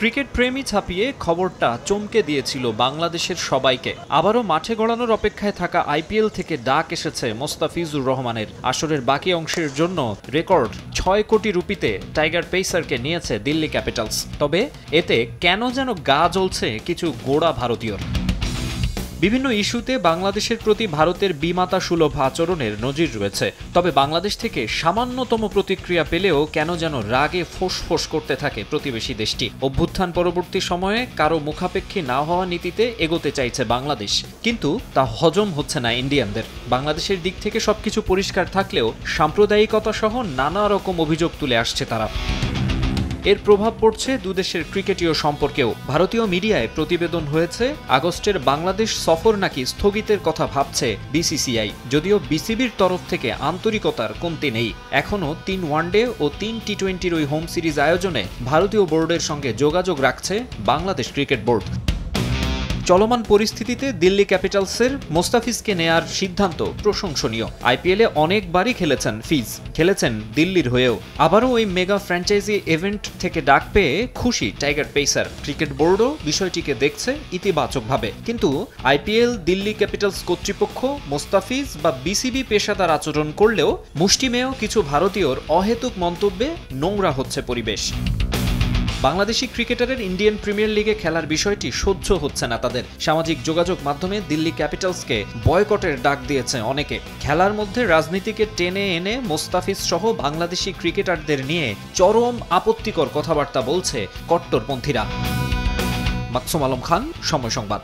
Cricket প্রেমী ছাপিয়ে খবরটা চমকে দিয়েছিল বাংলাদেশের সবাইকে। আবারও মাঠে গড়ানোর অপেক্ষায় থাকা আইপিএল থেকে ডাক এসেছে মোস্তাফিজুর রহমানের। আসরের বাকি অংশের জন্য রেকর্ড ৬ কোটি রুপিতে টাইগার পেসারকে নিয়েছে দিল্লি ক্যাপিটালস। তবে এতে কেন যেন গা জ্বলছে কিছু গোঁড়া ভারতীয়র। বিভিন্ন ইস্যুতে বাংলাদেশের প্রতি ভারতের বিমাতা সুলভ আচরণের নজির রয়েছে। তবে বাংলাদেশ থেকে সামান্যতম প্রতিক্রিয়া পেলেও কেন যেন রাগে ফোঁস করতে থাকে প্রতিবেশী দেশটি। অভ্যুত্থান পরবর্তী সময়ে কারো মুখাপেক্ষী না হওয়া নীতিতে এগোতে চাইছে বাংলাদেশ, কিন্তু তা হজম হচ্ছে না ইন্ডিয়ানদের। বাংলাদেশের দিক থেকে সবকিছু পরিষ্কার থাকলেও সাম্প্রদায়িকতা সহ নানা রকম অভিযোগ তুলে আসছে তারা। এর প্রভাব পড়ছে দুদেশের ক্রিকেটীয় সম্পর্কেও। ভারতীয় মিডিয়ায় প্রতিবেদন হয়েছে আগস্টের বাংলাদেশ সফর নাকি স্থগিতের কথা ভাবছে বিসিসিআই। যদিও বিসিবির তরফ থেকে আন্তরিকতার কমতি নেই। এখনও ৩ ওয়ানডে ও ৩ টি-20-র ওই হোম সিরিজ আয়োজনে ভারতীয় বোর্ডের সঙ্গে যোগাযোগ রাখছে বাংলাদেশ ক্রিকেট বোর্ড। চলমান পরিস্থিতিতে দিল্লি ক্যাপিটালসের মোস্তাফিজকে নেয়ার সিদ্ধান্ত প্রশংসনীয়। আইপিএলে অনেকবারই খেলেছেন ফিজ, খেলেছেন দিল্লির হয়েও। আবারও ওই মেগা ফ্র্যাঞ্চাইজি ইভেন্ট থেকে ডাক পেয়ে খুশি টাইগার পেসার। ক্রিকেট বোর্ডও বিষয়টিকে দেখছে ইতিবাচকভাবে। কিন্তু আইপিএল, দিল্লি ক্যাপিটালস কর্তৃপক্ষ, মোস্তাফিজ বা বিসিবি পেশাদার আচরণ করলেও মুষ্টিমেয় কিছু ভারতীয়র অহেতুক মন্তব্যে নোংরা হচ্ছে পরিবেশ। বাংলাদেশি ক্রিকেটারের ইন্ডিয়ান প্রিমিয়ার লিগে খেলার বিষয়টি সহ্য হচ্ছে না তাদের। সামাজিক যোগাযোগ মাধ্যমে দিল্লি ক্যাপিটালসকে বয়কটের ডাক দিয়েছে অনেকে। খেলার মধ্যে রাজনীতিকে টেনে এনে মোস্তাফিজ সহ বাংলাদেশি ক্রিকেটারদের নিয়ে চরম আপত্তিকর কথাবার্তা বলছে কট্টরপন্থীরা। মাকসুম আলম খান, সময় সংবাদ।